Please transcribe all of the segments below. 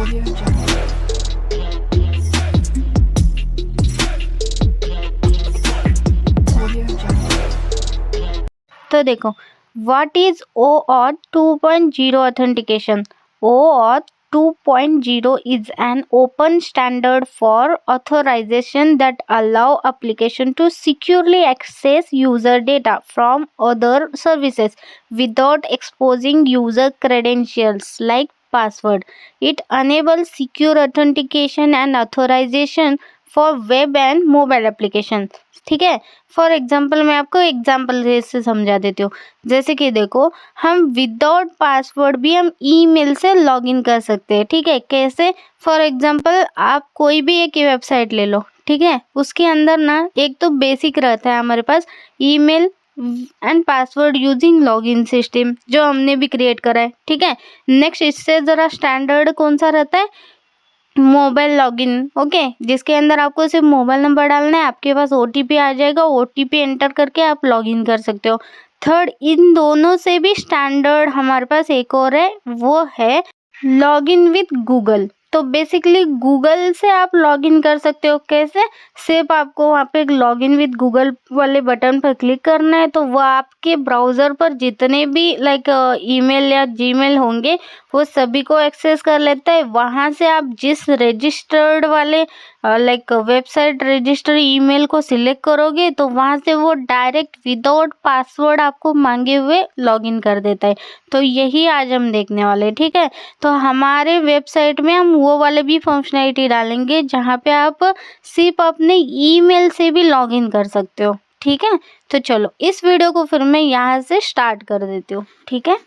Audio Jungle. Audio Jungle. तो देखो, what is OAuth 2.0 authentication? OAuth 2.0 is an open standard for authorization that allow application to securely access user data from other services without exposing user credentials like password. It enables secure authentication and authorization for web and mobile applications. ठीक है, for example मैं आपको example से समझा देती हूँ। जैसे कि देखो, हम विदाउट पासवर्ड भी हम ईमेल से लॉगिन कर सकते हैं। ठीक है, कैसे? फॉर एग्जाम्पल आप कोई भी एक वेबसाइट ले लो, ठीक है, उसके अंदर ना एक तो बेसिक रहता है हमारे पास email and password using login system, जो हमने भी क्रिएट करा है। ठीक है, नेक्स्ट इससे ज़रा स्टैंडर्ड कौन सा रहता है? Mobile login. ओके, जिसके अंदर आपको सिर्फ मोबाइल नंबर डालना है, आपके पास OTP आ जाएगा, OTP एंटर करके आप लॉगिन कर सकते हो। थर्ड, इन दोनों से भी स्टैंडर्ड हमारे पास एक और है, वो है लॉगिन विद गूगल। तो बेसिकली गूगल से आप लॉगिन कर सकते हो। कैसे? सिर्फ आपको वहाँ पे लॉगिन विद गूगल वाले बटन पर क्लिक करना है, तो वो आपके ब्राउज़र पर जितने भी ईमेल या जीमेल होंगे वो सभी को एक्सेस कर लेता है। वहाँ से आप जिस रजिस्टर्ड वाले वेबसाइट रजिस्टर ईमेल को सिलेक्ट करोगे तो वहाँ से वो डायरेक्ट विदाउट पासवर्ड आपको मांगे हुए लॉगिन कर देता है। तो यही आज हम देखने वाले हैं। ठीक है, तो हमारे वेबसाइट में हम वो वाले भी फंक्शनैलिटी डालेंगे जहाँ पे आप सिर्फ अपने ईमेल से भी लॉगिन कर सकते हो। ठीक है, तो चलो इस वीडियो को फिर मैं यहाँ से स्टार्ट कर देती हूँ। ठीक है,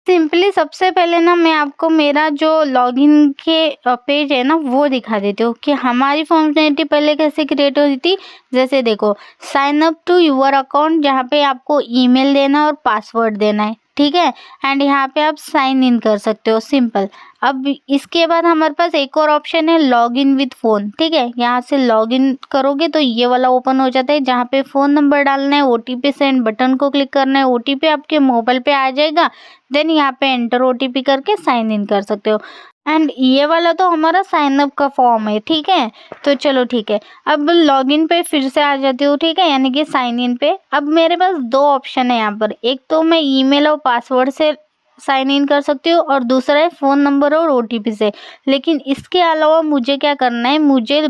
सिंपली सबसे पहले ना मैं आपको मेरा जो लॉगिन के पेज है ना वो दिखा देती हूँ कि हमारी फंक्शनैलिटी पहले कैसे क्रिएट होती थी। जैसे देखो, sign up to your account, जहाँ पे आपको ईमेल देना और पासवर्ड देना है। ठीक है, एंड यहाँ पे आप साइन इन कर सकते हो, सिंपल। अब इसके बाद हमारे पास एक और ऑप्शन है लॉग इन विद फ़ोन। ठीक है, यहाँ से लॉग इन करोगे तो ये वाला ओपन हो जाता है, जहाँ पे फ़ोन नंबर डालना है, OTP सेंड बटन को क्लिक करना है, OTP आपके मोबाइल पे आ जाएगा। देन यहाँ पे एंटर OTP करके साइन इन कर सकते हो। एंड ये वाला तो हमारा साइन अप का फॉर्म है। ठीक है, तो चलो ठीक है, अब लॉगिन पे फिर से आ जाती हूँ। ठीक है, यानी कि साइन इन पे। अब मेरे पास दो ऑप्शन है यहाँ पर, एक तो मैं ईमेल और पासवर्ड से साइन इन कर सकती हूँ और दूसरा है फ़ोन नंबर और OTP से। लेकिन इसके अलावा मुझे क्या करना है, मुझे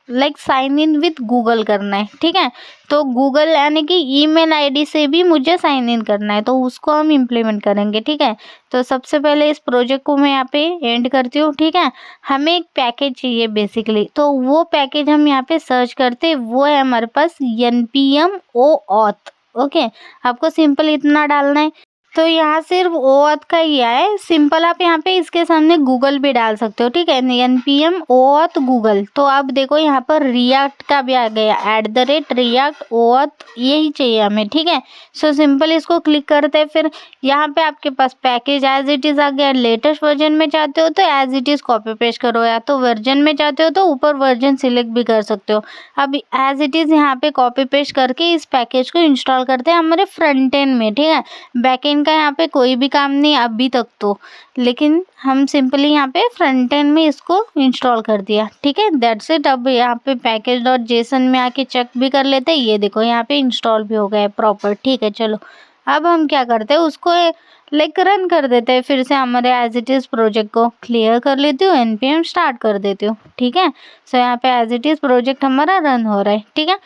साइन इन विद गूगल करना है। ठीक है, तो गूगल यानी कि ईमेल आईडी से भी मुझे साइन इन करना है, तो उसको हम इम्प्लीमेंट करेंगे। ठीक है, तो सबसे पहले इस प्रोजेक्ट को मैं यहाँ पे एंड करती हूँ। ठीक है, हमें एक पैकेज चाहिए बेसिकली, तो वो पैकेज हम यहाँ पे सर्च करते, वो है हमारे पास npm OAuth। ओके, आपको सिंपल इतना डालना है। तो यहाँ सिर्फ OAuth का ही है, सिंपल। आप यहाँ पे इसके सामने गूगल भी डाल सकते हो। ठीक है, npm OAuth गूगल। तो अब देखो यहाँ पर रिएक्ट का भी आ गया, @react OAuth, यही चाहिए हमें। ठीक है, सो सिंपल इसको क्लिक करते हैं। फिर यहाँ पे आपके पास पैकेज एज इट इज़ आ गया। लेटेस्ट वर्जन में चाहते हो तो as it is copy paste करो, या तो वर्जन में चाहते हो तो ऊपर वर्जन सिलेक्ट भी कर सकते हो। अब एज इट इज़ यहाँ पे कॉपी पेस्ट करके इस पैकेज को इंस्टॉल करते हैं हमारे फ्रंट एंड में। ठीक है, बैक एंड का यहाँ पे कोई भी काम नहीं अभी तक तो, लेकिन हम सिंपली यहाँ पे फ्रंट एंड में इसको इंस्टॉल कर दिया। ठीक है, दैट्स इट। अब यहाँ पे package.json में आके चेक भी कर लेते हैं। ये देखो यहाँ पे इंस्टॉल भी हो गया है प्रॉपर। ठीक है, चलो अब हम क्या करते हैं, उसको रन कर देते हैं। फिर से हमारे एज इट इज़ प्रोजेक्ट को क्लियर कर लेती हूँ, npm स्टार्ट कर देती हूँ। ठीक है, सो यहाँ पे एज इट इज़ प्रोजेक्ट हमारा रन हो रहा है। ठीक है,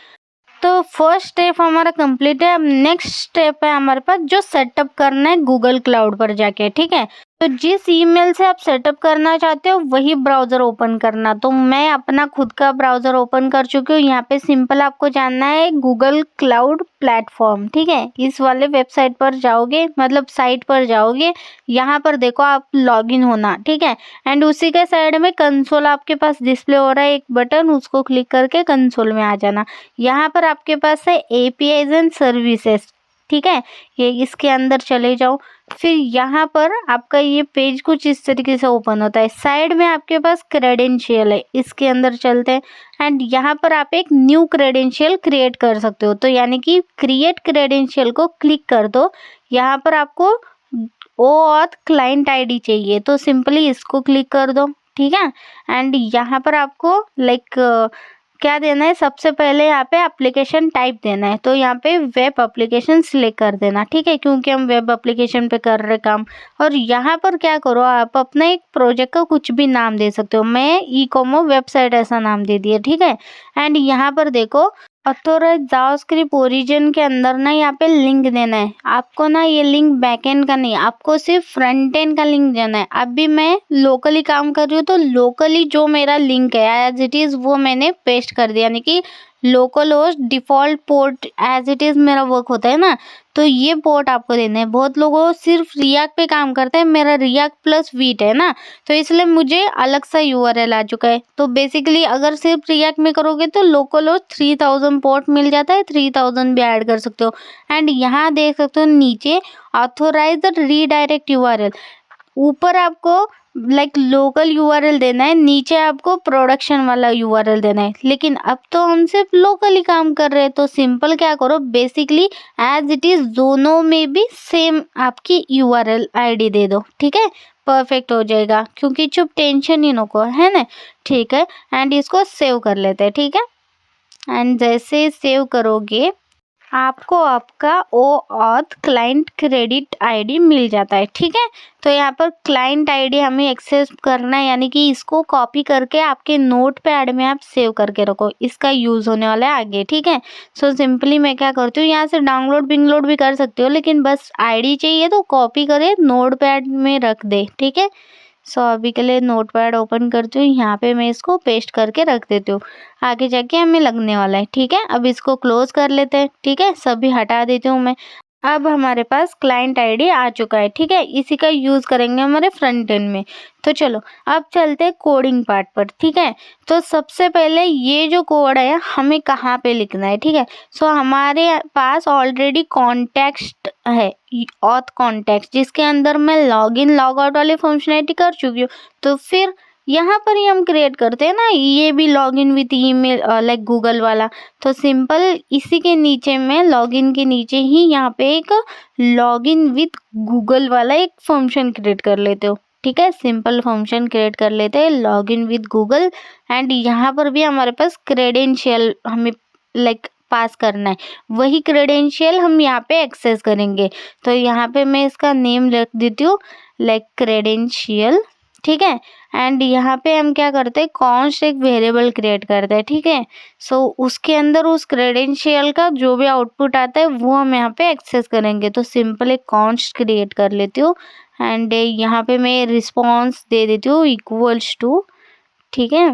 तो फर्स्ट स्टेप हमारा कंप्लीट है। अब नेक्स्ट स्टेप है हमारे पास जो सेटअप करना है गूगल क्लाउड पर जाके। ठीक है, तो जिस ईमेल से आप सेटअप करना चाहते हो वही ब्राउज़र ओपन करना। तो मैं अपना खुद का ब्राउज़र ओपन कर चुकी हूँ। यहाँ पे सिंपल आपको जानना है गूगल क्लाउड प्लेटफॉर्म। ठीक है, इस वाले वेबसाइट पर जाओगे, मतलब साइट पर जाओगे, यहाँ पर देखो आप लॉगिन होना। ठीक है, एंड उसी के साइड में कंसोल आपके पास डिस्प्ले हो रहा है एक बटन, उसको क्लिक करके कंसोल में आ जाना। यहाँ पर आपके पास है APIs एंड सर्विसेज। ठीक है, ये इसके अंदर चले जाओ। फिर यहाँ पर आपका ये पेज कुछ इस तरीके से ओपन होता है। साइड में आपके पास क्रेडेंशियल है, इसके अंदर चलते हैं। एंड यहाँ पर आप एक न्यू क्रेडेंशियल क्रिएट कर सकते हो। तो यानी कि क्रिएट क्रेडेंशियल को क्लिक कर दो। यहाँ पर आपको OAuth क्लाइंट ID चाहिए, तो सिंपली इसको क्लिक कर दो। ठीक है। एंड यहाँ पर आपको क्या देना है, सबसे पहले यहाँ पे एप्लीकेशन टाइप देना है, तो यहाँ पे वेब एप्लीकेशन सिलेक्ट कर देना, ठीक है, क्योंकि हम वेब एप्लीकेशन पे कर रहे काम। और यहाँ पर क्या करो, आप अपना एक प्रोजेक्ट का कुछ भी नाम दे सकते हो, मैं ई कॉमर्स वेबसाइट ऐसा नाम दे दिया, ठीक है। एंड यहाँ पर देखो ऑथोराइज जावास्क्रिप्ट ओरिजिन के अंदर ना यहाँ पे लिंक देना है आपको ना, ये लिंक बैकएंड का नहीं, आपको सिर्फ फ्रंट एंड का लिंक देना है। अभी मैं लोकली काम कर रही हूँ, तो लोकली जो मेरा लिंक है एज इट इज़ वो मैंने पेस्ट कर दिया, यानी कि local host default port as it is मेरा वर्क होता है ना, तो ये पोर्ट आपको देना है। बहुत लोगों सिर्फ रिएक्ट पे काम करते हैं, मेरा रिएक्ट प्लस वीट है ना, तो इसलिए मुझे अलग सा यूआरएल आ चुका है। तो बेसिकली अगर सिर्फ रिएक्ट में करोगे तो लोकल होस्ट 3000 पोर्ट मिल जाता है, 3000 भी ऐड कर सकते हो। एंड यहाँ देख सकते हो नीचे ऑथोराइज रीडायरेक्ट यूआरएल, ऊपर आपको लोकल यूआरएल देना है, नीचे आपको प्रोडक्शन वाला यूआरएल देना है। लेकिन अब तो हम सिर्फ लोकली काम कर रहे हैं, तो सिंपल क्या करो, बेसिकली एज इट इज दोनों में भी सेम आपकी यूआरएल आईडी दे दो, ठीक है, परफेक्ट हो जाएगा, क्योंकि चुप टेंशन ही नको है ना, ठीक है। एंड इसको सेव कर लेते हैं, ठीक है। एंड जैसे सेव करोगे आपको आपका OAuth क्लाइंट क्रेडिट आईडी मिल जाता है, ठीक है। तो यहाँ पर क्लाइंट आईडी हमें एक्सेस करना है, यानी कि इसको कॉपी करके आपके नोट पैड में आप सेव करके रखो, इसका यूज़ होने वाला है आगे, ठीक है। सो सिंपली मैं क्या करती हूँ, यहाँ से डाउनलोड बिंगलोड भी कर सकते हो, लेकिन बस आईडी चाहिए तो कॉपी करे नोट पैड में रख दे, ठीक है। सो अभी के लिए नोटपैड ओपन करती हूँ, यहाँ पे मैं इसको पेस्ट करके रख देती हूँ, आगे जाके हमें लगने वाला है, ठीक है। अब इसको क्लोज कर लेते हैं, ठीक है, सभी हटा देती हूँ मैं। अब हमारे पास क्लाइंट आईडी आ चुका है, ठीक है, इसी का यूज़ करेंगे हमारे फ्रंट एंड में। तो चलो अब चलते हैं कोडिंग पार्ट पर, ठीक है। तो सबसे पहले ये जो कोड है हमें कहाँ पे लिखना है, ठीक है। सो हमारे पास ऑलरेडी कॉन्टेक्स्ट है, ऑथ कॉन्टेक्स्ट, जिसके अंदर मैं लॉगिन लॉग आउट वाली फंक्शनैलिटी कर चुकी हूँ। तो फिर यहाँ पर ही हम क्रिएट करते हैं ना, ये भी login with email like Google वाला। तो सिंपल इसी के नीचे में लॉगिन के नीचे ही यहाँ पे एक लॉगिन विथ गूगल वाला एक फंक्शन क्रिएट कर लेते हो, ठीक है। सिंपल फंक्शन क्रिएट कर लेते हैं लॉगिन विथ गूगल। एंड यहाँ पर भी हमारे पास क्रेडेंशियल हमें पास करना है, वही क्रेडेंशियल हम यहाँ पे एक्सेस करेंगे। तो यहाँ पे मैं इसका नेम लिख देती हूँ क्रेडेंशियल, ठीक है। एंड यहाँ पे हम क्या करते हैं, कॉन्स्ट एक वेरिएबल क्रिएट करते हैं, ठीक है। सो उसके अंदर उस क्रेडेंशियल का जो भी आउटपुट आता है वो हम यहाँ पे एक्सेस करेंगे। तो सिंपल एक कॉन्स्ट क्रिएट कर लेती हूँ एंड यहाँ पे मैं रिस्पॉन्स दे देती हूँ इक्वल्स टू, ठीक है।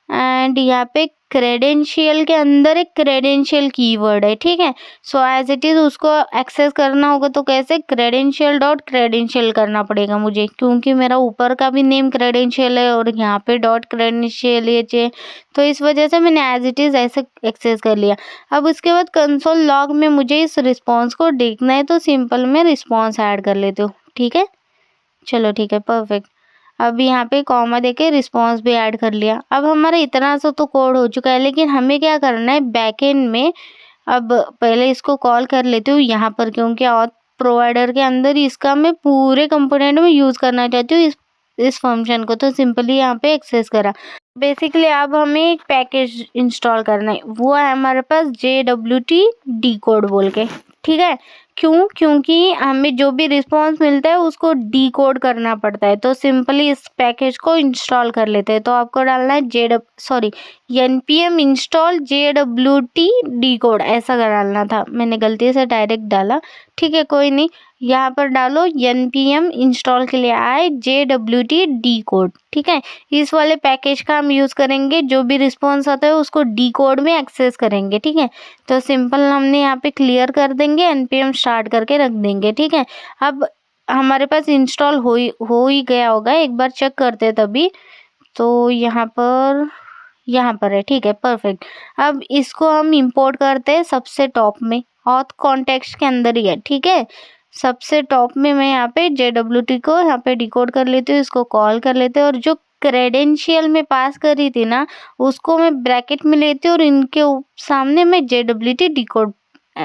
एंड यहाँ पे क्रेडेंशियल के अंदर एक क्रेडेंशियल कीवर्ड है, ठीक है। सो एज इट इज़ उसको एक्सेस करना होगा, तो कैसे, क्रेडेंशियल डॉट क्रेडेंशियल करना पड़ेगा मुझे, क्योंकि मेरा ऊपर का भी नेम क्रेडेंशियल है और यहाँ पे डॉट क्रेडेंशियल है, तो इस वजह से मैंने एज इट इज़ ऐसे एक्सेस कर लिया। अब उसके बाद कंसोल लॉग में मुझे इस रिस्पॉन्स को देखना है, तो सिंपल मैं रिस्पॉन्स ऐड कर लेती हूँ, ठीक है। चलो ठीक है, परफेक्ट। अब यहाँ पे कॉमा देके रिस्पॉन्स भी ऐड कर लिया। अब हमारा इतना सा तो कोड हो चुका है, लेकिन हमें क्या करना है बैकएंड में। अब पहले इसको कॉल कर लेती हूँ यहाँ पर, क्योंकि ऑथ प्रोवाइडर के अंदर इसका मैं पूरे कंपोनेंट में यूज़ करना चाहती हूँ इस फंक्शन को। तो सिंपली यहाँ पे एक्सेस करा। बेसिकली अब हमें एक पैकेज इंस्टॉल करना है, वो है हमारे पास JWT डीकोड बोल के, ठीक है। क्यों, क्योंकि हमें जो भी रिस्पॉन्स मिलता है उसको डीकोड करना पड़ता है। तो सिंपली इस पैकेज को इंस्टॉल कर लेते हैं। तो आपको डालना है npm इंस्टॉल JWT डीकोड, ऐसा डालना था, मैंने गलती से डायरेक्ट डाला, ठीक है, कोई नहीं। यहाँ पर डालो npm इंस्टॉल के लिए आए JWT डीकोड, ठीक है। इस वाले पैकेज का हम यूज़ करेंगे, जो भी रिस्पॉन्स आता है उसको डीकोड में एक्सेस करेंगे, ठीक है। तो सिंपल हमने यहाँ पे क्लियर कर देंगे, npm स्टार्ट करके रख देंगे, ठीक है। अब हमारे पास इंस्टॉल हो ही गया होगा, एक बार चेक करते हैं तभी। तो यहाँ पर है, ठीक है, परफेक्ट। अब इसको हम इंपोर्ट करते हैं सबसे टॉप में, ऑथ कॉन्टेक्स्ट के अंदर ही है, ठीक है। सबसे टॉप में मैं यहाँ पे JWT को यहाँ पे डिकोड कर लेती हूँ, इसको कॉल कर लेते हैं, और जो क्रेडेंशियल में पास करी थी ना उसको मैं ब्रैकेट में लेती हूँ, और इनके सामने मैं JWT डिकोड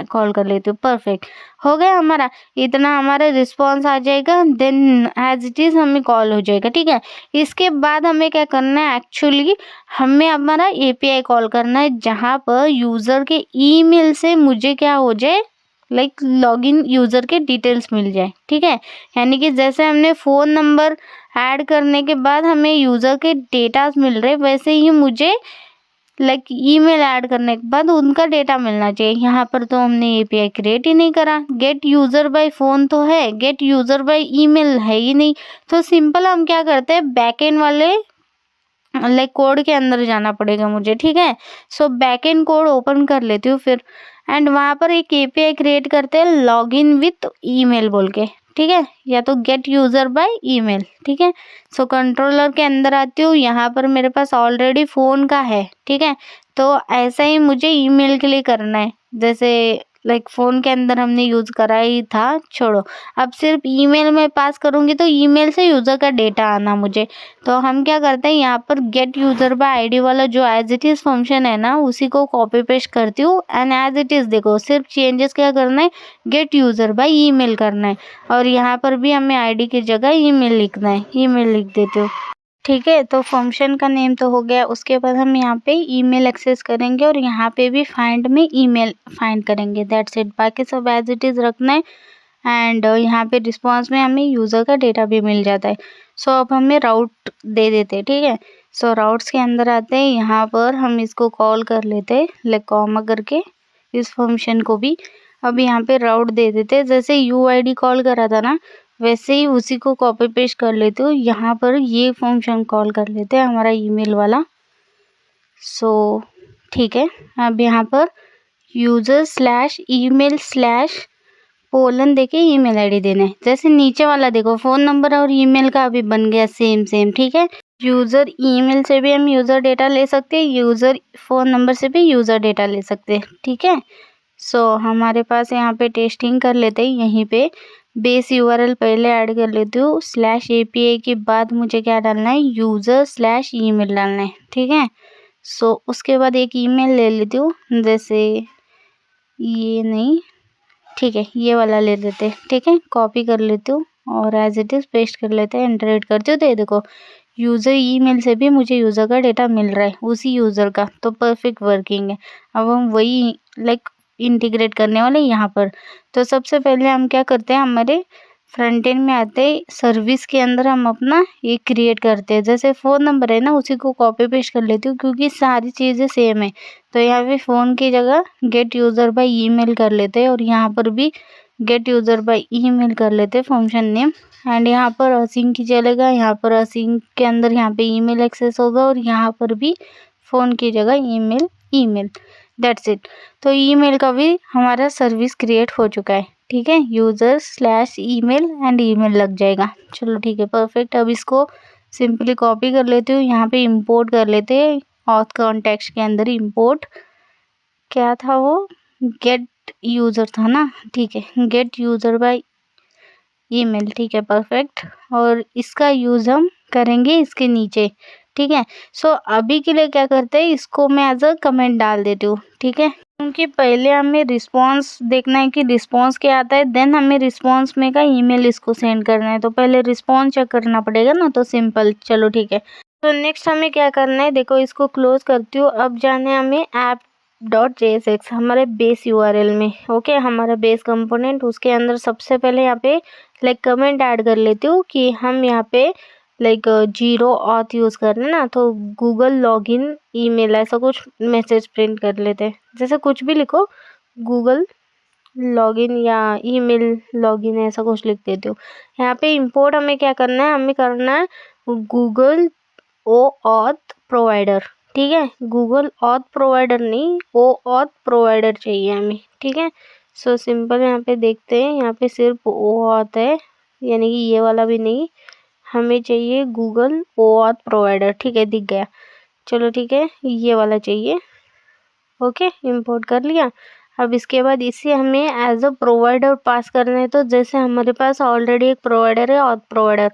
कॉल कर लेती हूँ। परफेक्ट, हो गया हमारा, इतना हमारा रिस्पॉन्स आ जाएगा, देन एज इट इज़ हमें कॉल हो जाएगा। ठीक है, इसके बाद हमें क्या करना है, एक्चुअली हमें हमारा एपीआई कॉल करना है, जहाँ पर यूज़र के ईमेल से मुझे क्या हो जाए, लाइक लॉगिन यूज़र के डिटेल्स मिल जाए। ठीक है, यानी कि जैसे हमने फ़ोन नंबर ऐड करने के बाद हमें यूज़र के डेटास मिल रहे, वैसे ही मुझे लाइक ईमेल ऐड करने के बाद उनका डेटा मिलना चाहिए। यहाँ पर तो हमने एपीआई क्रिएट ही नहीं करा, गेट यूज़र बाय फ़ोन तो है, गेट यूज़र बाय ईमेल है ही नहीं। तो सिंपल हम क्या करते हैं, बैकएंड वाले लाइक कोड के अंदर जाना पड़ेगा मुझे। ठीक है, सो बैकएंड कोड ओपन कर लेती हूँ फिर, एंड वहाँ पर एक एपीआई क्रिएट करते हैं लॉगिन विथ ईमेल बोल के। ठीक है, या तो गेट यूज़र बाय ईमेल। ठीक है, सो कंट्रोलर के अंदर आती हूँ, यहाँ पर मेरे पास ऑलरेडी फ़ोन का है। ठीक है, तो ऐसा ही मुझे ईमेल के लिए करना है, जैसे लाइक फ़ोन के अंदर हमने यूज़ करा ही था, छोड़ो, अब सिर्फ ईमेल में पास करूँगी तो ईमेल से यूज़र का डेटा आना मुझे। तो हम क्या करते हैं, यहाँ पर गेट यूज़र बाय आईडी वाला जो एज इट इज़ फंक्शन है ना, उसी को कॉपी पेस्ट करती हूँ, एंड एज इट इज़ देखो, सिर्फ चेंजेस क्या करना है, गेट यूज़र बाय ईमेल करना है, और यहाँ पर भी हमें आईडी की जगह ईमेल लिखना है, ईमेल लिख देती हूँ। ठीक है, तो फंक्शन का नेम तो हो गया, उसके बाद हम यहाँ पे ईमेल एक्सेस करेंगे, और यहाँ पे भी फाइंड में ईमेल फाइंड करेंगे, दैट्स इट, बाकी सब एज इट इज़ रखना है। एंड यहाँ पे रिस्पॉन्स में हमें यूज़र का डेटा भी मिल जाता है। सो अब हमें राउट दे देते हैं। ठीक है, सो राउट्स के अंदर आते हैं, यहाँ पर हम इसको कॉल कर लेते हैं लाइक कॉमा करके, इस फंक्शन को भी। अब यहाँ पे राउट दे देते हैं, जैसे यूआईडी कॉल करा था ना, वैसे ही उसी को कॉपी पेस्ट कर लेते हो, यहाँ पर ये फंक्शन कॉल कर लेते हैं हमारा ईमेल वाला। सो ठीक है, अब यहाँ पर user slash email slash colon देके ईमेल आईडी देना है, जैसे नीचे वाला देखो, फ़ोन नंबर और ईमेल का अभी बन गया सेम सेम। ठीक है, यूज़र ईमेल से भी हम यूज़र डेटा ले सकते हैं, यूज़र फ़ोन नंबर से भी यूज़र डेटा ले सकते हैं। ठीक है, सो हमारे पास यहाँ पे टेस्टिंग कर लेते हैं, यहीं पे बेस यूआरएल पहले ऐड कर लेती हूँ, स्लैश एपीआई के बाद मुझे क्या डालना है, यूज़र स्लैश ईमेल डालना है। ठीक है, सो उसके बाद एक ईमेल ले लेती हूँ, जैसे ये नहीं, ठीक है, ये वाला ले लेते हैं। ठीक है, कॉपी कर लेती हूँ और एज इट इज़ पेस्ट कर लेते हैं, एंटर करती हूँ, तो ये देखो यूज़र ईमेल से भी मुझे यूज़र का डेटा मिल रहा है, उसी यूज़र का, तो परफेक्ट वर्किंग है। अब हम वही लाइक इंटीग्रेट करने वाले यहाँ पर। तो सबसे पहले हम क्या करते हैं, हमारे फ्रंट एंड में आते ही सर्विस के अंदर हम अपना एक क्रिएट करते हैं, जैसे फ़ोन नंबर है ना, उसी को कॉपी पेस्ट कर लेती हूँ, क्योंकि सारी चीज़ें सेम है। तो यहाँ पे फ़ोन की जगह गेट यूज़र बाय ईमेल कर लेते हैं, और यहाँ पर भी गेट यूज़र बाय ईमेल कर लेते हैं फंक्शन नेम। एंड यहाँ पर असिंक की चलेगा, यहाँ पर असिंक के अंदर यहाँ पे ईमेल एक्सेस होगा, और यहाँ पर भी फ़ोन की जगह ईमेल ईमेल, दैट्स इट। तो ईमेल का भी हमारा सर्विस क्रिएट हो चुका है। ठीक है, user slash email and email लग जाएगा। चलो ठीक है, परफेक्ट। अब इसको सिंपली कॉपी कर लेती हूँ, यहाँ पे इंपोर्ट कर लेते हैं, ऑथ कॉन्टेक्स्ट के अंदर इंपोर्ट क्या था वो, गेट यूज़र था ना। ठीक है, गेट यूज़र बाय ईमेल, ठीक है, परफेक्ट। और इसका यूज़ हम करेंगे इसके नीचे। ठीक है, सो अभी के लिए क्या करते हैं, इसको मैं एज अ कमेंट डाल देती हूँ। ठीक है, क्योंकि पहले हमें रिस्पॉन्स देखना है कि रिस्पॉन्स क्या आता है, देन हमें रिस्पॉन्स में का ईमेल इसको सेंड करना है, तो पहले रिस्पॉन्स चेक करना पड़ेगा ना, तो सिंपल। चलो ठीक है, तो नेक्स्ट हमें क्या करना है, देखो इसको क्लोज करती हूँ। अब जाना है हमें app.jsx हमारे बेस यूआरएल में। ओके, हमारा बेस कंपोनेंट, उसके अंदर सबसे पहले यहाँ पे लाइक कमेंट ऐड कर लेती हूँ कि हम यहाँ पे लाइक 0 ऑथ यूज़ कर रहे हैं ना, तो गूगल लॉगिन ईमेल ऐसा कुछ मैसेज प्रिंट कर लेते हैं, जैसे कुछ भी लिखो, गूगल लॉगिन या ईमेल लॉगिन ऐसा कुछ लिख देती हूँ। यहाँ पे इंपोर्ट हमें क्या करना है, हमें करना है गूगल ओ ऑथ प्रोवाइडर। ठीक है, गूगल ऑथ प्रोवाइडर नहीं, ओ ऑथ प्रोवाइडर चाहिए हमें। ठीक है, सो सिंपल यहाँ पे देखते हैं, यहाँ पे सिर्फ ओ ऑथ है, यानी कि ये वाला भी नहीं, हमें चाहिए गूगल ओ ऑथ प्रोवाइडर। ठीक है, दिख गया। चलो ठीक है, ये वाला चाहिए। ओके, इंपोर्ट कर लिया। अब इसके बाद इसे हमें एज अ प्रोवाइडर पास करना है, तो जैसे हमारे पास ऑलरेडी एक प्रोवाइडर है, ऑथ प्रोवाइडर,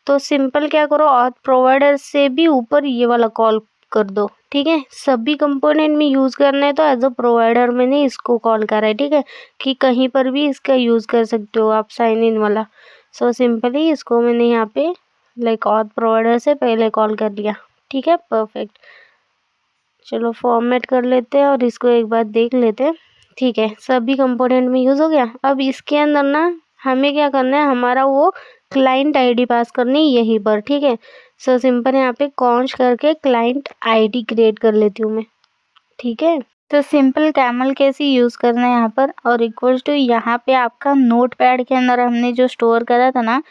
तो सिंपल क्या करो, ऑथ प्रोवाइडर से भी ऊपर ये वाला कॉल कर दो, ठीक है। सभी कंपोनेंट में यूज़ करना है तो एज अ प्रोवाइडर मैंने इसको कॉल करा है, ठीक है, कि कहीं पर भी इसका यूज़ कर सकते हो आप साइन इन वाला। सो सिंपली इसको मैंने यहाँ पे लाइक ऑथ प्रोवाइडर से पहले कॉल कर लिया, ठीक है, परफेक्ट। चलो फॉर्मेट कर लेते हैं और इसको एक बार देख लेते हैं, ठीक है, सभी कंपोनेंट में यूज़ हो गया। अब इसके अंदर ना हमें क्या करना है, हमारा वो क्लाइंट आईडी पास करनी है यहीं पर, ठीक है। सो सिंपल यहाँ पे कॉन्स करके क्लाइंट आईडी क्रिएट कर लेती हूँ मैं, ठीक है। तो सिंपल कैमल कैसे यूज़ करना है यहाँ पर, और इक्वल्स टू यहाँ पे आपका नोट पैड के अंदर हमने जो स्टोर करा था ना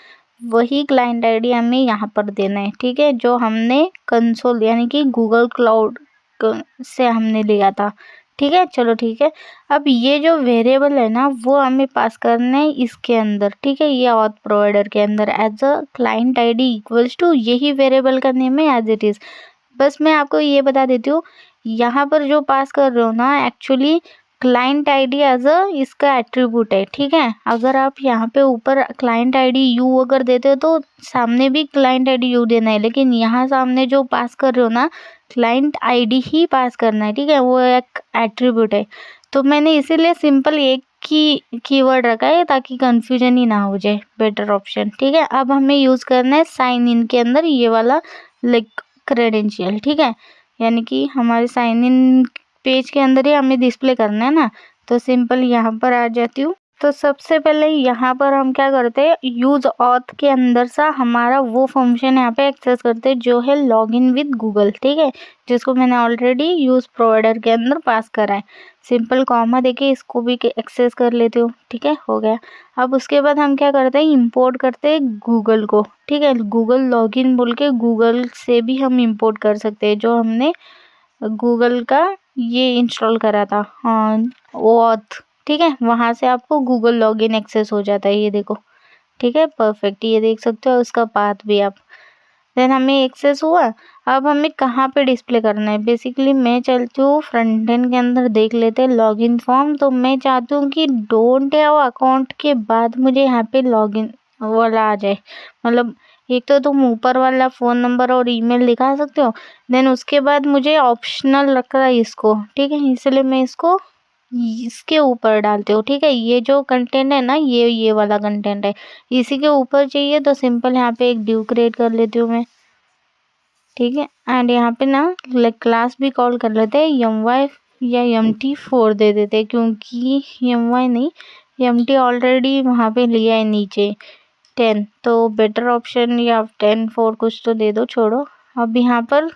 वही क्लाइंट आईडी हमें यहाँ पर देना है, ठीक है, जो हमने कंसोल यानी कि गूगल क्लाउड से हमने लिया था, ठीक है। चलो ठीक है, अब ये जो वेरिएबल है ना वो हमें पास करना है इसके अंदर, ठीक है, ये ऑथ प्रोवाइडर के अंदर as a client ID equals to यही वेरिएबल का नेम है एज इट इज़। बस मैं आपको ये बता देती हूँ, यहाँ पर जो पास कर रहे हो ना actually client ID as a इसका एट्रीब्यूट है, ठीक है। अगर आप यहाँ पे ऊपर क्लाइंट आईडी यू अगर देते हो तो सामने भी क्लाइंट आईडी यू देना है, लेकिन यहाँ सामने जो पास कर रहे हो ना क्लाइंट आईडी ही पास करना है, ठीक है, वो एक एट्रीब्यूट है। तो मैंने इसीलिए सिंपल एक कीवर्ड रखा है ताकि कंफ्यूजन ही ना हो जाए, बेटर ऑप्शन, ठीक है। अब हमें यूज़ करना है साइन इन के अंदर ये वाला लाइक क्रेडेंशियल, ठीक है, यानी कि हमारे साइन इन पेज के अंदर ही हमें डिस्प्ले करना है ना। तो सिंपल यहाँ पर आ जाती हूँ। तो सबसे पहले यहाँ पर हम क्या करते हैं, यूज़ ऑथ के अंदर सा हमारा वो फंक्शन यहाँ पे एक्सेस करते हैं जो है लॉगिन विद गूगल, ठीक है, जिसको मैंने ऑलरेडी यूज़ प्रोवाइडर के अंदर पास करा है। सिंपल कॉमा देके इसको भी एक्सेस कर लेती हूँ, ठीक है, हो गया। अब उसके बाद हम क्या करते हैं, इंपोर्ट करते हैं गूगल को, ठीक है, गूगल लॉगिन बोल के गूगल से भी हम इंपोर्ट कर सकते हैं, जो हमने गूगल का ये इंस्टॉल करा था, हाँ ऑथ, ठीक है, वहाँ से आपको गूगल लॉगिन एक्सेस हो जाता है, ये देखो, ठीक है, परफेक्ट, ये देख सकते हो उसका पाथ भी आप। देन हमें एक्सेस हुआ। अब हमें कहाँ पे डिस्प्ले करना है, बेसिकली मैं चलती हूँ फ्रंट एंड के अंदर, देख लेते हैं लॉगिन फॉर्म। तो मैं चाहती हूँ कि डोंट हैव अकाउंट के बाद मुझे यहाँ पे लॉगिन वाला आ जाए, मतलब एक तो तुम ऊपर वाला फ़ोन नंबर और ईमेल दिखा सकते हो, देन उसके बाद मुझे ऑप्शनल रख रहा है इसको, ठीक है, इसलिए मैं इसको इसके ऊपर डालती हूँ, ठीक है। ये जो कंटेंट है ना ये वाला कंटेंट है, इसी के ऊपर चाहिए तो सिंपल यहाँ पे एक डिव क्रिएट कर लेती हूँ मैं, ठीक है। एंड यहाँ पे ना लाइक क्लास भी कॉल कर लेते हैं, my या mt4 दे देते हैं, क्योंकि my नहीं mt ऑलरेडी वहाँ पे लिया है नीचे 10, तो बेटर ऑप्शन या 10 4 कुछ तो दे दो, छोड़ो। अब यहाँ पर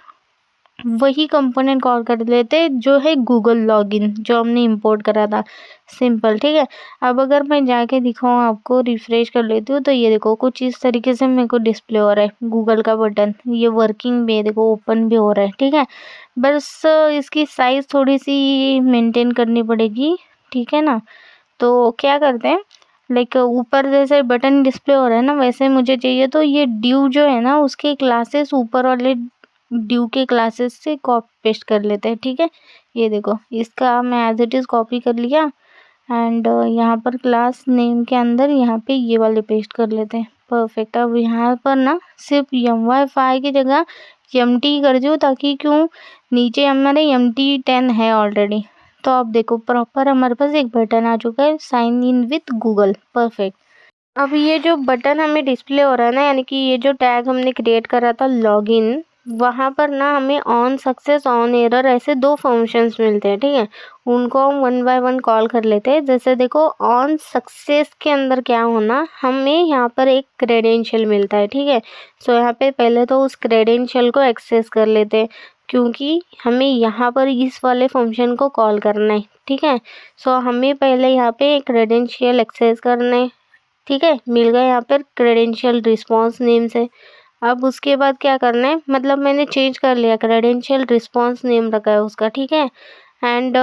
वही कंपोनेंट कॉल कर लेते हैं जो है गूगल लॉगिन, जो हमने इंपोर्ट करा था, सिंपल, ठीक है। अब अगर मैं जाके दिखाऊँ आपको, रिफ्रेश कर लेती हूँ, तो ये देखो कुछ इस तरीके से मेरे को डिस्प्ले हो रहा है गूगल का बटन, ये वर्किंग भी है, देखो ओपन भी हो रहा है, ठीक है। बस इसकी साइज़ थोड़ी सी मेंटेन करनी पड़ेगी, ठीक है ना। तो क्या करते हैं, लाइक ऊपर जैसे बटन डिस्प्ले हो रहा है ना वैसे मुझे चाहिए, तो ये ड्यू जो है ना उसके क्लासेस ऊपर वाले ड्यू के क्लासेस से कॉपी पेस्ट कर लेते हैं, ठीक है। ये देखो इसका मैं एज इट इज़ कॉपी कर लिया, एंड यहाँ पर क्लास नेम के अंदर यहाँ पे ये वाले पेस्ट कर लेते हैं, परफेक्ट। अब यहाँ पर ना सिर्फ my5 की जगह mt कर दूँ, ताकि क्यों नीचे हमारे mt10 है ऑलरेडी। तो अब देखो प्रॉपर हमारे पास एक बटन आ चुका है, sign in with Google, perfect. अब ये जो बटन हमें डिस्प्ले हो रहा है ना, यानी कि ये जो टैग हमने क्रिएट करा था लॉगिन, वहाँ पर ना हमें ऑन सक्सेस ऑन एरर ऐसे दो फंक्शंस मिलते हैं, ठीक है। उनको हम 1 बाय 1 कॉल कर लेते हैं। जैसे देखो ऑन सक्सेस के अंदर क्या होना, हमें यहाँ पर एक क्रेडेंशियल मिलता है, ठीक है। सो यहाँ पे पहले तो उस क्रेडेंशियल को एक्सेस कर लेते हैं, क्योंकि हमें यहाँ पर इस वाले फंक्शन को कॉल करना है, ठीक है। सो हमें पहले यहाँ पे क्रेडेंशियल एक्सेस करना है, ठीक है, मिल गया यहाँ पर क्रेडेंशियल रिस्पॉन्स नेम से। अब उसके बाद क्या करना है, मतलब मैंने चेंज कर लिया, क्रेडेंशियल रिस्पॉन्स नेम रखा है उसका, ठीक है। एंड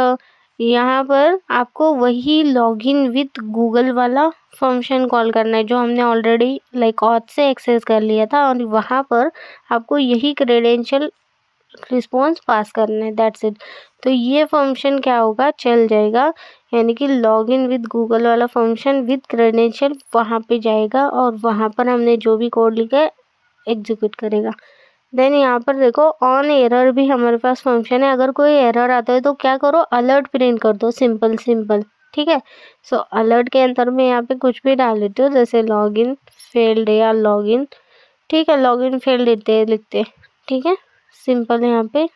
यहाँ पर आपको वही लॉगिन विथ गूगल वाला फंक्शन कॉल करना है जो हमने ऑलरेडी लाइक ऑथ से एक्सेस कर लिया था, और वहाँ पर आपको यही क्रेडेंशियल रिस्पॉन्स पास करना है, दैट्स इट। तो ये फंक्शन क्या होगा, चल जाएगा, यानी कि लॉगिन विद गूगल वाला फंक्शन विद क्रेडेंशियल वहाँ पे जाएगा, और वहाँ पर हमने जो भी कोड लिखा है एग्जीक्यूट करेगा, देन यहाँ पर देखो ऑन एरर भी हमारे पास फंक्शन है। अगर कोई एरर आता है तो क्या करो, अलर्ट प्रिंट कर दो, सिंपल सिंपल। ठीक है, सो अलर्ट के अंदर मैं यहाँ पे कुछ भी डाल देती हूँ, जैसे लॉगिन फेल्ड या लॉगिन। ठीक है, लॉगिन फेल्ड लिखते ठीक है, सिंपल यहाँ पे।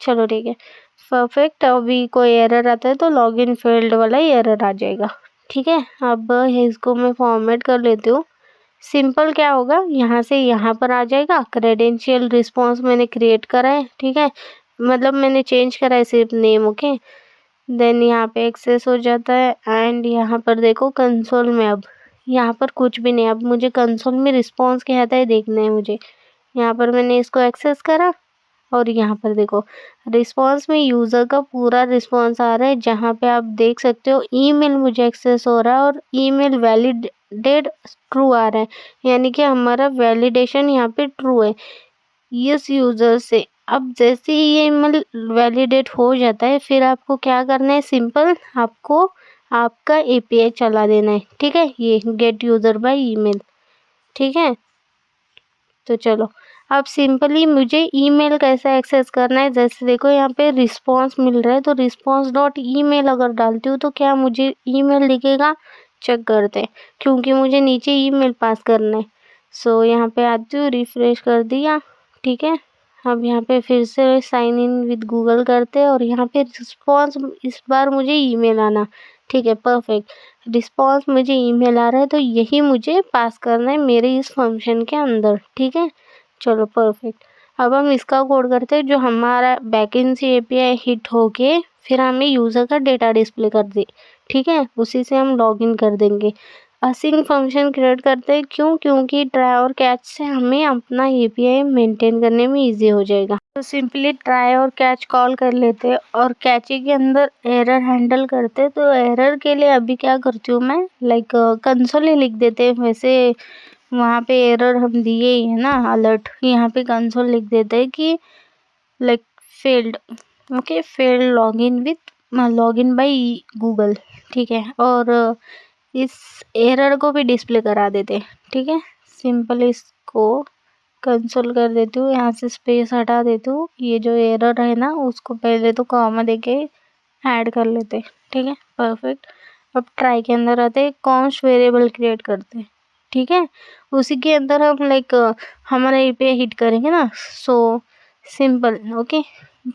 चलो ठीक है, परफेक्ट। अभी कोई एरर आता है तो लॉगिन फेल्ड वाला ही एरर आ जाएगा। ठीक है, अब इसको मैं फॉर्मेट कर लेती हूँ। सिंपल क्या होगा, यहाँ से यहाँ पर आ जाएगा, क्रेडेंशियल रिस्पॉन्स मैंने क्रिएट करा है। ठीक है, मतलब मैंने चेंज करा है सिर्फ नेम। ओके, देन यहाँ पे एक्सेस हो जाता है। एंड यहाँ पर देखो कंसोल में, अब यहाँ पर कुछ भी नहीं, अब मुझे कंसोल में रिस्पॉन्स क्या आता है देखना है मुझे। यहाँ पर मैंने इसको एक्सेस करा और यहाँ पर देखो रिस्पॉन्स में यूज़र का पूरा रिस्पॉन्स आ रहा है, जहाँ पे आप देख सकते हो ईमेल मुझे एक्सेस हो रहा है और ईमेल वैलिडेट ट्रू आ रहा है, यानी कि हमारा वैलिडेशन यहाँ पे ट्रू है इस यूज़र से। अब जैसे ही ये ईमेल वैलिडेट हो जाता है, फिर आपको क्या करना है, सिंपल आपको आपका एपीआई चला देना है। ठीक है, ये गेट यूज़र बाय ईमेल। ठीक है, तो चलो अब सिंपली मुझे ईमेल कैसे एक्सेस करना है, जैसे देखो यहाँ पे रिस्पॉन्स मिल रहा है, तो रिस्पॉन्स डॉट ईमेल अगर डालती हूँ तो क्या मुझे ईमेल दिखेगा, चेक करते हैं, क्योंकि मुझे नीचे ईमेल पास करना है। सो यहाँ पे आती हूँ, रिफ्रेश कर दिया। ठीक है, अब यहाँ पे फिर से साइन इन विद गूगल करते हैं और यहाँ पे रिस्पॉन्स इस बार मुझे ईमेल आना। ठीक है, परफेक्ट, रिस्पॉन्स मुझे ईमेल आ रहा है, तो यही मुझे पास करना है मेरे इस फंक्शन के अंदर। ठीक है, चलो परफेक्ट। अब हम इसका कोड करते हैं, जो हमारा बैकएंड से एपीआई हिट होके फिर हमें यूज़र का डेटा डिस्प्ले कर दे। ठीक है, उसी से हम लॉगिन कर देंगे। असिंक फंक्शन क्रिएट करते हैं, क्यों, क्योंकि ट्राई और कैच से हमें अपना एपीआई मेंटेन करने में इजी हो जाएगा। तो सिंपली ट्राई और कैच कॉल कर लेते हैं और कैची के अंदर एरर हैंडल करते हैं। तो एरर के लिए अभी क्या करती हूँ मैं, लाइक कंसोल ही लिख देते हैं, वैसे वहाँ पे एरर हम दिए ही है ना अलर्ट, यहाँ पे कंसोल लिख देते हैं कि like failed. Okay, failed login by Google. ठीक है, और इस एरर को भी डिस्प्ले करा देते हैं। ठीक है, सिंपल इसको कंसोल कर देती हूँ, यहाँ से स्पेस हटा देती हूँ, ये जो एरर है ना उसको पहले तो कॉमा देके ऐड कर लेते हैं। ठीक है, परफेक्ट। अब ट्राई के अंदर आते हैं, कॉन्स्ट वेरिएबल क्रिएट करते हैं। ठीक है, उसी के अंदर हम लाइक हमारा एपीआई हिट करेंगे ना, सो सिंपल। ओके,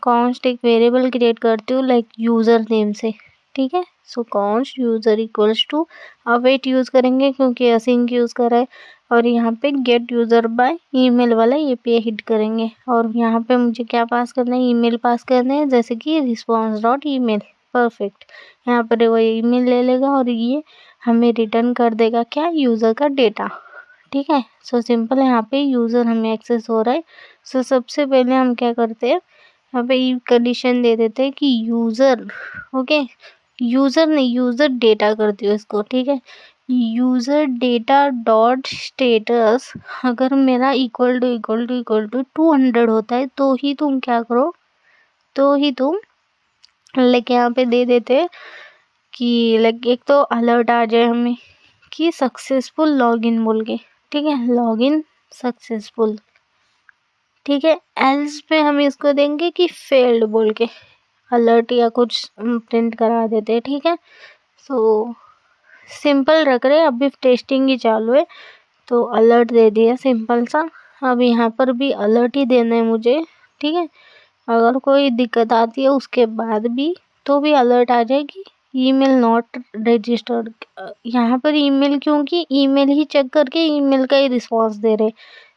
कॉन्स्ट एक वेरिएबल क्रिएट करती हूँ लाइक यूज़र नेम से। ठीक है, so const user equals to await use करेंगे क्योंकि असिंक यूज़ कर रहा है, और यहाँ पे गेट यूज़र बाय ईमेल वाला एपीआई हिट करेंगे, और यहाँ पे मुझे क्या पास करना है, ईमेल पास करना है, जैसे कि रिस्पॉन्स डॉट ईमेल। परफेक्ट, यहाँ पर वो ईमेल ले लेगा और ये हमें रिटर्न कर देगा क्या, यूज़र का डेटा। ठीक है, सो सिंपल यहाँ पे यूज़र हमें एक्सेस हो रहा है। सो सबसे पहले हम क्या करते हैं, यहाँ पे कंडीशन दे देते हैं कि यूज़र, ओके, यूज़र नहीं, यूज़र डेटा करती हूँ इसको। ठीक है, यूज़र डेटा डॉट स्टेटस अगर मेरा इक्वल टू 200 होता है तो ही तुम क्या करो, तो ही तुम लाइक यहाँ पे दे देते कि लाइक एक तो अलर्ट आ जाए हमें कि सक्सेसफुल लॉगिन बोल के। ठीक है, लॉगिन सक्सेसफुल। ठीक है, एल्स पे हम इसको देंगे कि फेल्ड बोल के अलर्ट या कुछ प्रिंट करा देते हैं। ठीक है, सो सिंपल रख रहे, अभी टेस्टिंग ही चालू है तो अलर्ट दे दिया सिंपल सा। अब यहाँ पर भी अलर्ट ही देना है मुझे। ठीक है, अगर कोई दिक्कत आती है उसके बाद भी तो भी अलर्ट आ जाएगी, ईमेल नॉट रजिस्टर्ड। यहाँ पर ईमेल, क्योंकि ईमेल ही चेक करके ईमेल का ही रिस्पॉन्स दे रहे,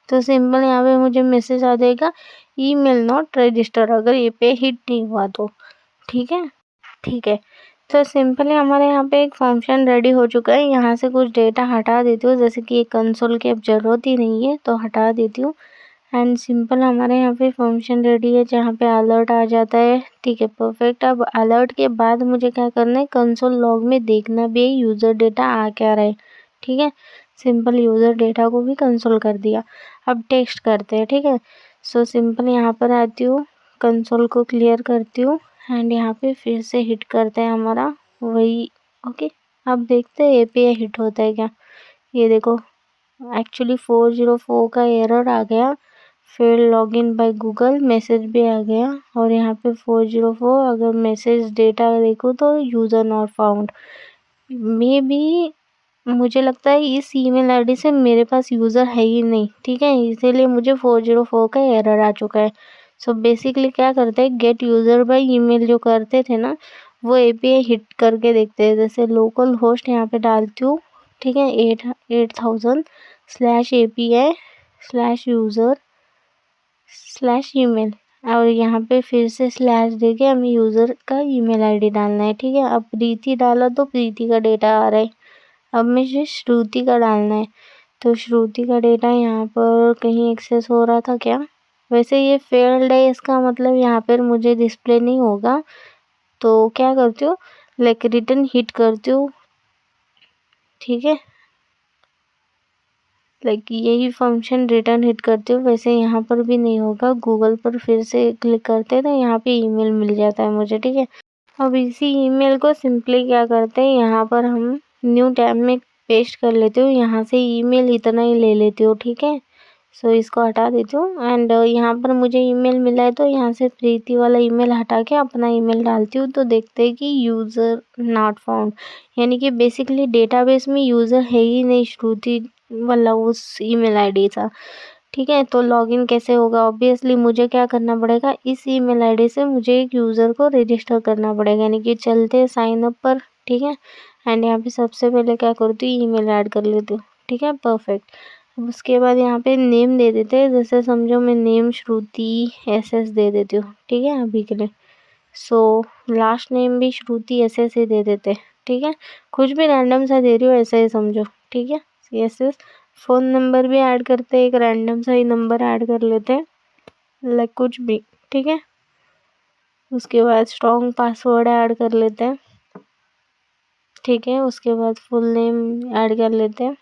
तो सिंपल यहाँ पे मुझे मैसेज आ जाएगा ईमेल नॉट रजिस्टर्ड, अगर ये पे हिट नहीं हुआ तो। ठीक है, ठीक है, तो सिंपली हमारे यहाँ पे एक फंक्शन रेडी हो चुका है। यहाँ से कुछ डेटा हटा देती हूँ, जैसे कि एक कंसोल की अब ज़रूरत ही नहीं है तो हटा देती हूँ। एंड सिंपल हमारे यहाँ पे फंक्शन रेडी है जहाँ पे अलर्ट आ जाता है। ठीक है, परफेक्ट। अब अलर्ट के बाद मुझे क्या करना है, कंसोल लॉग में देखना भी है यूज़र डेटा आ क्या रहा है। ठीक है, सिंपल यूज़र डेटा को भी कंसोल कर दिया। अब टेस्ट करते हैं। ठीक है, सो सिंपल यहाँ पर आती हूँ, कंसोल को क्लियर करती हूँ एंड यहाँ पे फिर से हिट करते हैं हमारा वही। ओके, अब देखते हैं एपीआई हिट होता है क्या। ये देखो एक्चुअली 404 का एरर आ गया, फिर लॉगिन बाय गूगल मैसेज भी आ गया और यहाँ पे 404 अगर मैसेज डेटा देखो तो user not found. May be मुझे लगता है इस ईमेल आईडी से मेरे पास यूज़र है ही नहीं, ठीक है, इसीलिए मुझे 404 का एरर आ चुका है। सो बेसिकली क्या करते हैं, गेट यूज़र बाय ईमेल जो करते थे ना, वो एपीआई हिट करके देखते हैं। जैसे लोकल होस्ट यहाँ पे डालती हूँ, ठीक है, 8000/API/user/email और यहाँ पे फिर से स्लैश देके हमें यूज़र का ईमेल आईडी डालना है, ठीक है। अब प्रीति डाला तो प्रीति का डेटा आ रहा है। अब मुझे श्रुति का डालना है, तो श्रुति का डेटा यहाँ पर कहीं एक्सेस हो रहा था क्या? वैसे ये फेल्ड है, इसका मतलब यहाँ पर मुझे डिस्प्ले नहीं होगा। तो क्या करती हूँ, लाइक रिटर्न हिट करती हूँ, ठीक है, लाइक यही फंक्शन रिटर्न हिट करती हूँ। वैसे यहाँ पर भी नहीं होगा, गूगल पर फिर से क्लिक करते हैं तो यहाँ पे ईमेल मिल जाता है मुझे, ठीक है। अब इसी ईमेल को सिंपली क्या करते हैं, यहाँ पर हम न्यू टैब में पेस्ट कर लेते हो, यहाँ से ईमेल इतना ही ले लेती हो, ठीक है। सो इसको हटा देती हूँ एंड यहाँ पर मुझे ईमेल मिला है तो यहाँ से प्रीति वाला ईमेल हटा के अपना ईमेल डालती हूँ, तो देखते हैं कि यूज़र नॉट फाउंड, यानी कि बेसिकली डेटाबेस में यूज़र है ही नहीं श्रुति वाला उस ईमेल आईडी का, ठीक है। तो लॉगिन कैसे होगा, ऑब्वियसली मुझे क्या करना पड़ेगा, इस ईमेल आईडी से मुझे एक यूज़र को रजिस्टर करना पड़ेगा, यानी कि चलते साइन अप पर, ठीक है। एंड यहाँ पे सबसे पहले क्या करती हूँ, ईमेल ऐड कर लेती हूँ, ठीक है, परफेक्ट। अब उसके बाद यहाँ पे नेम दे देते हैं, जैसे समझो मैं नेम श्रुति SS दे देती हूँ, ठीक है, अभी के लिए। सो लास्ट नेम भी श्रुति SS ही दे देते हैं, ठीक है, कुछ भी रैंडम सा दे रही हो ऐसा ही समझो, ठीक है। SS फ़ोन नंबर भी ऐड करते हैं, एक रैंडम सा ही नंबर ऐड कर लेते हैं, लाइक कुछ भी, ठीक है। उसके बाद स्ट्रॉन्ग पासवर्ड ऐड कर लेते हैं, ठीक है। उसके बाद फुल नेम ऐड कर लेते हैं,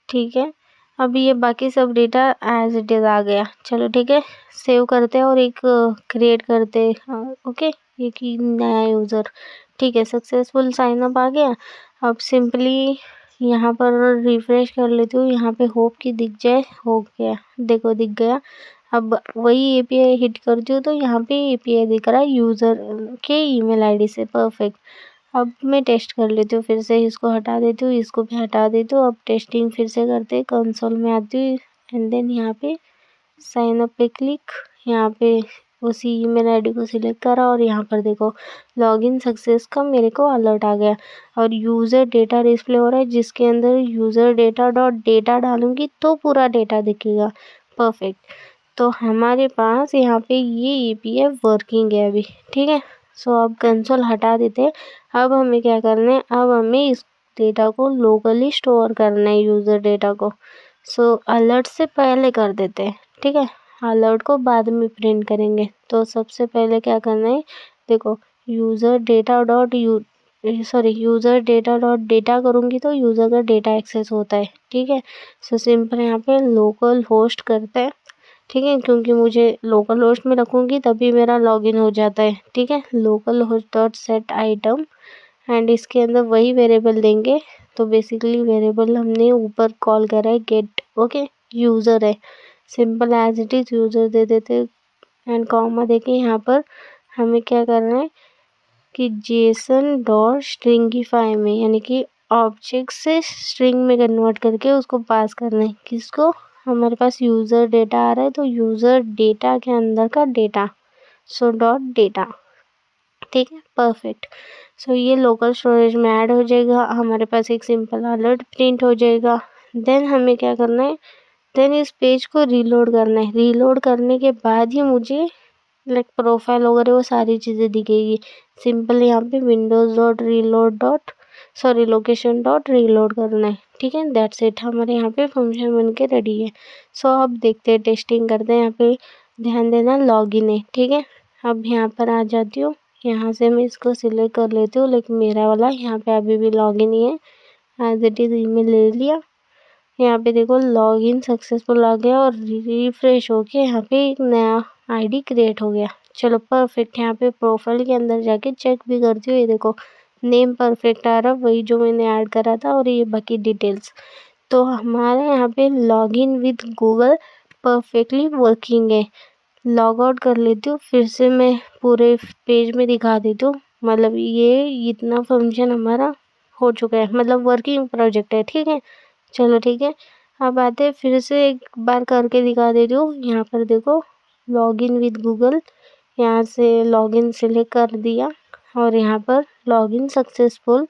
ठीक है। अब ये बाकी सब डेटा एज इट इज़ आ गया, चलो ठीक है, सेव करते हैं और एक क्रिएट करते हैं, ओके, ये कि नया यूज़र, ठीक है, सक्सेसफुल साइन अप आ गया। अब सिंपली यहाँ पर रिफ्रेश कर लेती हूँ, यहाँ पे होप कि दिख जाए, हो गया, देखो दिख गया। अब वही एपीआई हिट करती हूँ तो यहाँ पे एपीआई दिख रहा है यूज़र के ईमेल आईडी से, परफेक्ट। अब मैं टेस्ट कर लेती हूँ, फिर से इसको हटा देती हूँ, इसको भी हटा देती हूँ। अब टेस्टिंग फिर से करते हैं, कंसोल में आती हूँ एंड देन यहाँ पे साइन अप पे क्लिक, यहाँ पे उसी ईमेल आईडी को सिलेक्ट करा और यहाँ पर देखो लॉगिन सक्सेस का मेरे को अलर्ट आ गया और यूज़र डेटा डिस्प्ले हो रहा है, जिसके अंदर यूज़र डेटा डॉट डेटा डालूंगी तो पूरा डेटा दिखेगा, परफेक्ट। तो हमारे पास यहाँ पे ये एपीआई वर्किंग है अभी, ठीक है। सो अब कंसोल हटा देते हैं। अब हमें क्या करना है, अब हमें इस डेटा को लोकली स्टोर करना है, यूज़र डेटा को। सो अलर्ट से पहले कर देते हैं, ठीक है, अलर्ट को बाद में प्रिंट करेंगे। तो सबसे पहले क्या करना है, देखो यूज़र डेटा डॉट डेटा करूँगी तो यूज़र का डेटा एक्सेस होता है, ठीक है। सो सिंपल यहाँ पे लोकल होस्ट करते हैं, ठीक है, क्योंकि मुझे लोकल होस्ट में रखूँगी तभी मेरा लॉगिन हो जाता है, ठीक है। Local host dot set item and इसके अंदर वही वेरिएबल देंगे। तो बेसिकली वेरिएबल हमने ऊपर कॉल करा है गेट, ओके, यूज़र है, simple as it is user दे देते एंड कॉमा देके यहाँ पर हमें क्या करना है कि जेसन डॉट स्ट्रिंगिफाई में, यानी कि ऑब्जेक्ट से स्ट्रिंग में कन्वर्ट करके उसको पास करना है, किसको, हमारे पास यूज़र डेटा आ रहा है तो यूज़र डेटा के अंदर का डेटा, सो डॉट डेटा, ठीक है, परफेक्ट। सो ये लोकल स्टोरेज में ऐड हो जाएगा, हमारे पास एक सिंपल अलर्ट प्रिंट हो जाएगा। देन हमें क्या करना है, देन इस पेज को रीलोड करना है, रीलोड करने के बाद ही मुझे लाइक प्रोफाइल वगैरह वो सारी चीज़ें दिखेगी। सिंपल यहाँ पे Windows dot reload dot sorry location dot reload करना है, ठीक है, दैट्स इट, हमारे यहाँ पे फंक्शन बन के रेडी है। सो अब देखते हैं, टेस्टिंग करते हैं। यहाँ पे ध्यान देना लॉगिन है, ठीक है। अब यहाँ पर आ जाती हूँ, यहाँ से मैं इसको सिलेक्ट कर लेती हूँ, लेकिन मेरा वाला यहाँ पे अभी भी लॉगिन ही है, एज इट इज़ ईमेल ले लिया। यहाँ पे देखो लॉगिन सक्सेसफुल आ गया और रिफ्रेश होके यहाँ पे एक नया आईडी क्रिएट हो गया। चलो परफेक्ट, यहाँ पे प्रोफाइल के अंदर जाके चेक भी करती हूँ, ये देखो नेम परफेक्ट आ रहा, वही जो मैंने ऐड करा था और ये बाकी डिटेल्स। तो हमारे यहाँ पे login with Google perfectly working है। लॉग आउट कर लेती हूँ, फिर से मैं पूरे पेज में दिखा देती हूँ। मतलब ये इतना फंक्शन हमारा हो चुका है, मतलब वर्किंग प्रोजेक्ट है, ठीक है। चलो ठीक है, अब आते हैं, फिर से एक बार करके दिखा देती हूँ। यहाँ पर देखो, लॉगिन विद गूगल, यहाँ से लॉगिन सेलेक्ट कर दिया और यहाँ पर लॉगिन सक्सेसफुल,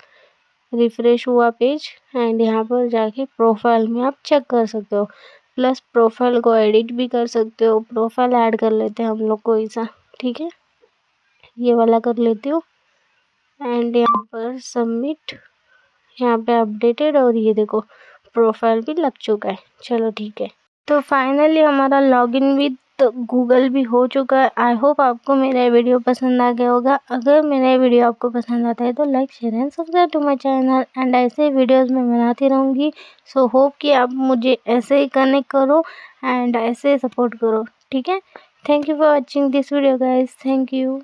रिफ्रेश हुआ पेज एंड यहाँ पर जाके प्रोफाइल में आप चेक कर सकते हो। प्लस प्रोफाइल को एडिट भी कर सकते हो। प्रोफाइल ऐड कर लेते हैं हम लोग कोई सा, ठीक है, ये वाला कर लेती हूँ एंड यहाँ पर सबमिट, यहाँ पे अपडेटेड, और ये देखो प्रोफाइल भी लग चुका है। चलो ठीक है, तो फाइनली हमारा लॉगिन विद गूगल भी हो चुका है। आई होप आपको मेरा ये वीडियो पसंद आ गया होगा। अगर मेरा ये वीडियो आपको पसंद आता है तो like share and subscribe to my channel and ऐसे वीडियोस मैं बनाती रहूँगी। सो होप कि आप मुझे ऐसे ही कनेक्ट करो एंड ऐसे सपोर्ट करो, ठीक है। Thank you for watching this video guys, thank you.